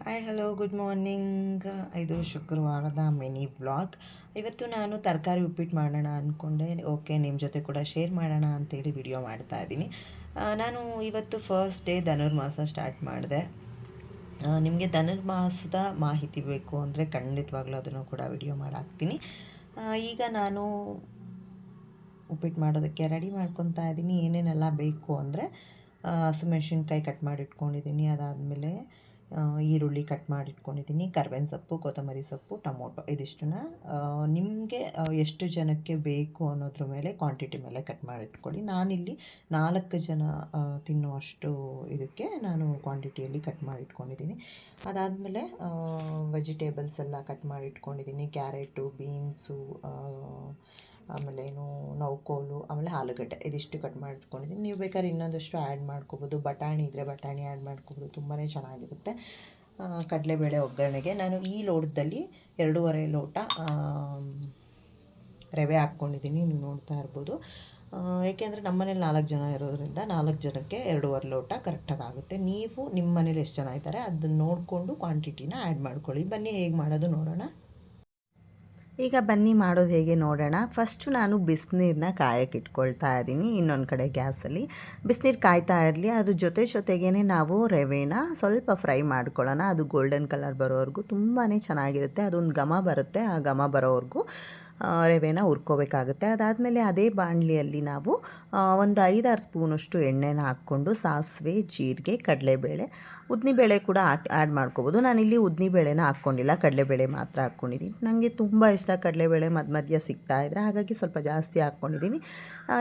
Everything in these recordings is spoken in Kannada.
Hi hello good morning. ಇದು ಶುಕ್ರವಾರದ ಮಿನಿ ಬ್ಲಾಗ್. ಇವತ್ತು ನಾನು ತರಕಾರಿ ಉಪ್ಪಿಟ್ಟು ಮಾಡೋಣ ಅಂದ್ಕೊಂಡೆ. ಓಕೆ, ನಿಮ್ಮ ಜೊತೆ ಕೂಡ ಶೇರ್ ಮಾಡೋಣ ಅಂತೇಳಿ ವಿಡಿಯೋ ಮಾಡ್ತಾ ಇದ್ದೀನಿ. ನಾನು ಇವತ್ತು ಫಸ್ಟ್ ಡೇ ಧನುರ್ಮಾಸ ಸ್ಟಾರ್ಟ್ ಮಾಡಿದೆ. ನಿಮಗೆ ಧನುರ್ಮಾಸದ ಮಾಹಿತಿ ಬೇಕು ಅಂದರೆ ಖಂಡಿತವಾಗ್ಲೂ ಅದನ್ನು ಕೂಡ ವಿಡಿಯೋ ಮಾಡಾಕ್ತೀನಿ. ಈಗ ನಾನು ಉಪ್ಪಿಟ್ಟು ಮಾಡೋದಕ್ಕೆ ರೆಡಿ ಮಾಡ್ಕೊತಾ ಇದ್ದೀನಿ. ಏನೇನೆಲ್ಲ ಬೇಕು ಅಂದರೆ ಹಸಿಮೆಣ್ಸಿನ್ಕಾಯಿ ಕಟ್ ಮಾಡಿ ಇಟ್ಕೊಂಡಿದ್ದೀನಿ. ಅದಾದಮೇಲೆ ಈರುಳ್ಳಿ ಕಟ್ ಮಾಡಿ ಇಟ್ಕೊಂಡಿದ್ದೀನಿ, ಕರ್ಬೇವಿನ ಸೊಪ್ಪು, ಕೊತ್ತಂಬರಿ ಸೊಪ್ಪು, ಟೊಮೊಟೊ ಇದಿಷ್ಟನ್ನ ನಿಮಗೆ ಎಷ್ಟು ಜನಕ್ಕೆ ಬೇಕು ಅನ್ನೋದ್ರ ಮೇಲೆ ಕ್ವಾಂಟಿಟಿ ಮೇಲೆ ಕಟ್ ಮಾಡಿ ಇಟ್ಕೊಳ್ಳಿ. ನಾನಿಲ್ಲಿ 4 ಜನ ತಿನ್ನುವಷ್ಟು ಇದಕ್ಕೆ ನಾನು ಕ್ವಾಂಟಿಟಿಯಲ್ಲಿ ಕಟ್ ಮಾಡಿ ಇಟ್ಕೊಂಡಿದ್ದೀನಿ. ಅದಾದಮೇಲೆ ವೆಜಿಟೇಬಲ್ಸ್ ಎಲ್ಲ ಕಟ್ ಮಾಡಿ ಇಟ್ಕೊಂಡಿದ್ದೀನಿ. ಕ್ಯಾರೆಟು, ಬೀನ್ಸು, ಆಮೇಲೆ ನೌಕೋಲು, ಆಮೇಲೆ ಆಲೂಗಡ್ಡೆ ಇದಿಷ್ಟು ಕಟ್ ಮಾಡಿ ಇಟ್ಕೊಂಡಿದ್ದೀನಿ. ನೀವು ಬೇಕಾದ್ರೆ ಇನ್ನೊಂದಷ್ಟು ಆ್ಯಡ್ ಮಾಡ್ಕೋಬೋದು. ಬಟಾಣಿ ಇದ್ದರೆ ಬಟಾಣಿ ಆ್ಯಡ್ ಮಾಡ್ಕೋಬೋದು, ತುಂಬಾ ಚೆನ್ನಾಗಿರುತ್ತೆ. ಕಡಲೆಬೇಳೆ ಒಗ್ಗರಣೆಗೆ ನಾನು ಈ ಲೋಟದಲ್ಲಿ 2.5 ಲೋಟ ರವೆ ಹಾಕ್ಕೊಂಡಿದ್ದೀನಿ. ನೀವು ನೋಡ್ತಾ ಇರ್ಬೋದು. ಏಕೆಂದರೆ ನಮ್ಮ ಮನೇಲಿ 4 ಜನ ಇರೋದ್ರಿಂದ 4 ಜನಕ್ಕೆ 2.5 ಲೋಟ ಕರೆಕ್ಟಾಗಿ ಆಗುತ್ತೆ. ನೀವು ನಿಮ್ಮ ಮನೇಲಿ ಎಷ್ಟು ಜನ ಇದ್ದಾರೆ ಅದನ್ನು ನೋಡಿಕೊಂಡು ಕ್ವಾಂಟಿಟಿನ ಆ್ಯಡ್ ಮಾಡ್ಕೊಳ್ಳಿ. ಬನ್ನಿ ಹೇಗೆ ಮಾಡೋದು ನೋಡೋಣ. ಈಗ ಬನ್ನಿ ಮಾಡೋದು ಹೇಗೆ ನೋಡೋಣ. ಫಸ್ಟು ನಾನು ಬಿಸಿನೀರನ್ನ ಕಾಯಕ್ಕೆ ಇಟ್ಕೊಳ್ತಾ ಇದ್ದೀನಿ. ಇನ್ನೊಂದು ಕಡೆ ಗ್ಯಾಸಲ್ಲಿ ಬಿಸಿನೀರು ಕಾಯ್ತಾ ಇರಲಿ. ಅದು ಜೊತೆಗೇ ನಾವು ರವೆನ ಸ್ವಲ್ಪ ಫ್ರೈ ಮಾಡ್ಕೊಳ್ಳೋಣ. ಅದು ಗೋಲ್ಡನ್ ಕಲರ್ ಬರೋವರೆಗೂ ತುಂಬಾ ಚೆನ್ನಾಗಿರುತ್ತೆ. ಅದೊಂದು ಘಮ ಬರುತ್ತೆ. ಆ ಘಮ ಬರೋವರೆಗೂ ರವೆನ ಹುರ್ಕೋಬೇಕಾಗುತ್ತೆ. ಅದಾದಮೇಲೆ ಅದೇ ಬಾಣಲಿಯಲ್ಲಿ ನಾವು ಒಂದು 5-6 ಸ್ಪೂನಷ್ಟು ಎಣ್ಣೆನ ಹಾಕ್ಕೊಂಡು ಸಾಸಿವೆ, ಜೀರಿಗೆ, ಕಡಲೆಬೇಳೆ, ಉದ್ದಿನಬೇಳೆ ಕೂಡ ಆ್ಯಡ್ ಮಾಡ್ಕೋಬೋದು. ನಾನಿಲ್ಲಿ ಉದ್ದಿನಬೇಳೆನ ಹಾಕ್ಕೊಂಡಿಲ್ಲ, ಕಡಲೆಬೇಳೆ ಮಾತ್ರ ಹಾಕ್ಕೊಂಡಿದ್ದೀನಿ. ನನಗೆ ತುಂಬ ಇಷ್ಟ ಕಡಲೆಬೇಳೆ ಮಧ್ಯ ಸಿಗ್ತಾಯಿದ್ರೆ, ಹಾಗಾಗಿ ಸ್ವಲ್ಪ ಜಾಸ್ತಿ ಹಾಕ್ಕೊಂಡಿದ್ದೀನಿ.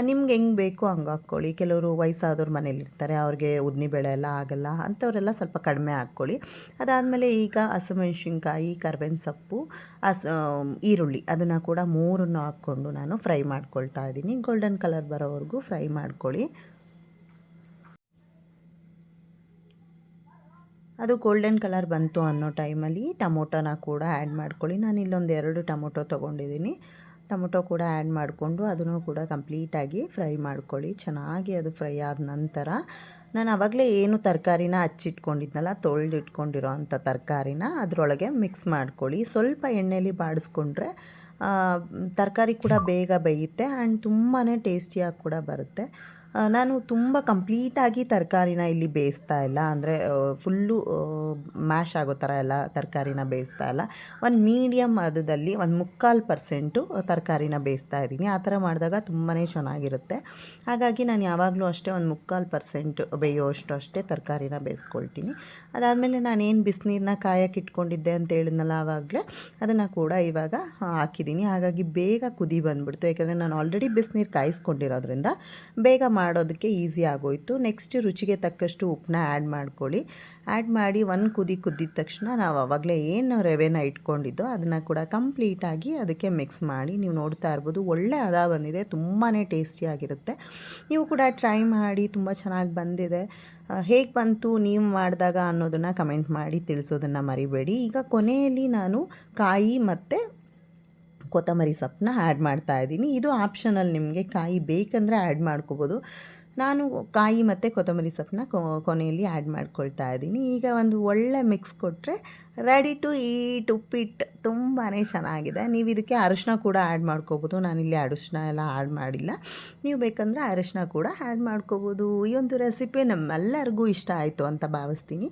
ನಿಮ್ಗೆ ಹೆಂಗೆ ಬೇಕು ಹಂಗೆ ಹಾಕ್ಕೊಳ್ಳಿ. ಕೆಲವರು ವಯಸ್ಸಾದವ್ರು ಮನೇಲಿರ್ತಾರೆ, ಅವ್ರಿಗೆ ಉದ್ದಿನಬೇಳೆ ಎಲ್ಲ ಆಗೋಲ್ಲ, ಅಂಥವರೆಲ್ಲ ಸ್ವಲ್ಪ ಕಡಿಮೆ ಹಾಕ್ಕೊಳ್ಳಿ. ಅದಾದಮೇಲೆ ಈಗ ಹಸಿಮೆಣ್ಸಿನ್ಕಾಯಿ, ಕರ್ಬೇವಿನ ಸೊಪ್ಪು, ಈರುಳ್ಳಿ ಅದನ್ನು ಕೂಡ 3 ಹಾಕ್ಕೊಂಡು ನಾನು ಫ್ರೈ ಮಾಡ್ಕೊಳ್ತಾ ಇದ್ದೀನಿ. ಗೋಲ್ಡನ್ ಕಲರ್ ಬರೋವರೆಗೂ ಫ್ರೈ ಮಾಡ್ಕೊಳ್ಳಿ. ಅದು ಗೋಲ್ಡನ್ ಕಲರ್ ಬಂತು ಅನ್ನೋ ಟೈಮಲ್ಲಿ ಟೊಮೊಟೊನ ಕೂಡ ಆ್ಯಡ್ ಮಾಡ್ಕೊಳ್ಳಿ. ನಾನು ಇಲ್ಲೊಂದು 2 ಟೊಮೊಟೊ ತೊಗೊಂಡಿದ್ದೀನಿ. ಟೊಮೊಟೊ ಕೂಡ ಆ್ಯಡ್ ಮಾಡಿಕೊಂಡು ಅದನ್ನು ಕೂಡ ಕಂಪ್ಲೀಟಾಗಿ ಫ್ರೈ ಮಾಡ್ಕೊಳ್ಳಿ. ಚೆನ್ನಾಗಿ ಅದು ಫ್ರೈ ಆದ ನಂತರ ನಾನು ಆವಾಗಲೇ ಏನು ತರಕಾರಿನ ಹಚ್ಚಿಟ್ಕೊಂಡಿದ್ನಲ್ಲ, ತೊಳೆದಿಟ್ಕೊಂಡಿರೋ ಅಂಥ ತರಕಾರಿನ ಅದರೊಳಗೆ ಮಿಕ್ಸ್ ಮಾಡ್ಕೊಳ್ಳಿ. ಸ್ವಲ್ಪ ಎಣ್ಣೆಯಲ್ಲಿ ಬಾಡಿಸ್ಕೊಂಡ್ರೆ ತರಕಾರಿ ಕೂಡ ಬೇಗ ಬೇಯುತ್ತೆ ಆ್ಯಂಡ್ ತುಂಬಾ ಟೇಸ್ಟಿಯಾಗಿ ಕೂಡ ಬರುತ್ತೆ. ನಾನು ತುಂಬ ಕಂಪ್ಲೀಟಾಗಿ ತರಕಾರಿನ ಇಲ್ಲಿ ಬೇಯಿಸ್ತಾ ಇಲ್ಲ, ಅಂದರೆ ಫುಲ್ಲು ಮ್ಯಾಶ್ ಆಗೋ ಥರ ಎಲ್ಲ ತರಕಾರಿನ ಬೇಯಿಸ್ತಾ ಇಲ್ಲ. ಒಂದು ಮೀಡಿಯಮ್ ಹದದಲ್ಲಿ 1/4% ತರಕಾರಿನ ಬೇಯಿಸ್ತಾ ಇದ್ದೀನಿ. ಆ ಥರ ಮಾಡಿದಾಗ ತುಂಬಾ ಚೆನ್ನಾಗಿರುತ್ತೆ. ಹಾಗಾಗಿ ನಾನು ಯಾವಾಗಲೂ ಅಷ್ಟೇ 1/4% ಬೇಯೋಷ್ಟು ಅಷ್ಟೇ ತರಕಾರಿನ ಬೇಯಿಸ್ಕೊಳ್ತೀನಿ. ಅದಾದಮೇಲೆ ನಾನೇನು ಬಿಸಿನೀರನ್ನ ಕಾಯಕ್ಕೆ ಇಟ್ಕೊಂಡಿದ್ದೆ ಅಂತ ಹೇಳಿದ್ನಲ್ಲ ಆವಾಗಲೇ, ಅದನ್ನು ಕೂಡ ಇವಾಗ ಹಾಕಿದ್ದೀನಿ. ಹಾಗಾಗಿ ಬೇಗ ಕುದಿ ಬಂದುಬಿಡ್ತು. ಯಾಕೆಂದರೆ ನಾನು ಆಲ್ರೆಡಿ ಬಿಸಿನೀರು ಕಾಯಿಸ್ಕೊಂಡಿರೋದ್ರಿಂದ ಬೇಗ ಮಾಡೋದಕ್ಕೆ ಈಸಿ ಆಗೋಯಿತು. ನೆಕ್ಸ್ಟ್ ರುಚಿಗೆ ತಕ್ಕಷ್ಟು ಉಪ್ಪನ್ನ ಆ್ಯಡ್ ಮಾಡ್ಕೊಳ್ಳಿ. ಆ್ಯಡ್ ಮಾಡಿ ಒಂದು ಕುದ್ದಿದ ತಕ್ಷಣ ನಾವು ಆವಾಗಲೇ ಏನು ರವೆನ ಇಟ್ಕೊಂಡಿದ್ದೋ ಅದನ್ನು ಕೂಡ ಕಂಪ್ಲೀಟಾಗಿ ಅದಕ್ಕೆ ಮಿಕ್ಸ್ ಮಾಡಿ. ನೀವು ನೋಡ್ತಾ ಇರ್ಬೋದು, ಒಳ್ಳೆ ಹದ ಬಂದಿದೆ, ತುಂಬಾ ಟೇಸ್ಟಿಯಾಗಿರುತ್ತೆ. ನೀವು ಕೂಡ ಟ್ರೈ ಮಾಡಿ, ತುಂಬ ಚೆನ್ನಾಗಿ ಬಂದಿದೆ. ಹೇಗೆ ಬಂತು ನೀವು ಮಾಡಿದಾಗ ಅನ್ನೋದನ್ನು ಕಮೆಂಟ್ ಮಾಡಿ ತಿಳಿಸೋದನ್ನು ಮರಿಬೇಡಿ. ಈಗ ಕೊನೆಯಲ್ಲಿ ನಾನು ಕಾಯಿ ಮತ್ತು ಕೊತ್ತಂಬರಿ ಸೊಪ್ಪನ್ನ ಆ್ಯಡ್ ಮಾಡ್ತಾ ಇದ್ದೀನಿ. ಇದು ಆಪ್ಷನಲ್, ನಿಮಗೆ ಕಾಯಿ ಬೇಕಂದರೆ ಆ್ಯಡ್ ಮಾಡ್ಕೋಬೋದು. ನಾನು ಕಾಯಿ ಮತ್ತು ಕೊತ್ತಂಬರಿ ಸೊಪ್ಪನ್ನ ಕೊನೆಯಲ್ಲಿ ಆ್ಯಡ್ ಮಾಡ್ಕೊಳ್ತಾ ಇದ್ದೀನಿ. ಈಗ ಒಂದು ಒಳ್ಳೆ ಮಿಕ್ಸ್ ಕೊಟ್ಟರೆ ರೆಡಿ ಟು ಈಟ್ ಉಪ್ಪಿಟ್ಟು. ತುಂಬಾ ಚೆನ್ನಾಗಿದೆ. ನೀವು ಇದಕ್ಕೆ ಅರಿಶಿನ ಕೂಡ ಆ್ಯಡ್ ಮಾಡ್ಕೋಬೋದು. ನಾನಿಲ್ಲಿ ಅರಿಶಿನ ಎಲ್ಲ ಆ್ಯಡ್ ಮಾಡಿಲ್ಲ. ನೀವು ಬೇಕಂದರೆ ಅರಿಶಿನ ಕೂಡ ಆ್ಯಡ್ ಮಾಡ್ಕೋಬೋದು. ಈ ಒಂದು ರೆಸಿಪಿ ನಮ್ಮೆಲ್ಲರಿಗೂ ಇಷ್ಟ ಆಯಿತು ಅಂತ ಭಾವಿಸ್ತೀನಿ.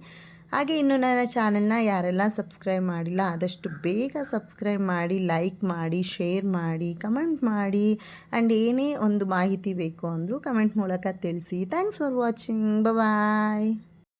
ಹಾಗೆ ಇನ್ನು ನನ್ನ ಚಾನೆಲ್ನ ಯಾರೆಲ್ಲ ಸಬ್ಸ್ಕ್ರೈಬ್ ಮಾಡಿಲ್ಲ ಆದಷ್ಟು ಬೇಗ ಸಬ್ಸ್ಕ್ರೈಬ್ ಮಾಡಿ, ಲೈಕ್ ಮಾಡಿ, ಶೇರ್ ಮಾಡಿ, ಕಮೆಂಟ್ ಮಾಡಿ. ಆ್ಯಂಡ್ ಏನೇ ಒಂದು ಮಾಹಿತಿ ಬೇಕು ಅಂದರೂ ಕಮೆಂಟ್ ಮೂಲಕ ತಿಳಿಸಿ. Thanks for watching. ಬಾಯ್.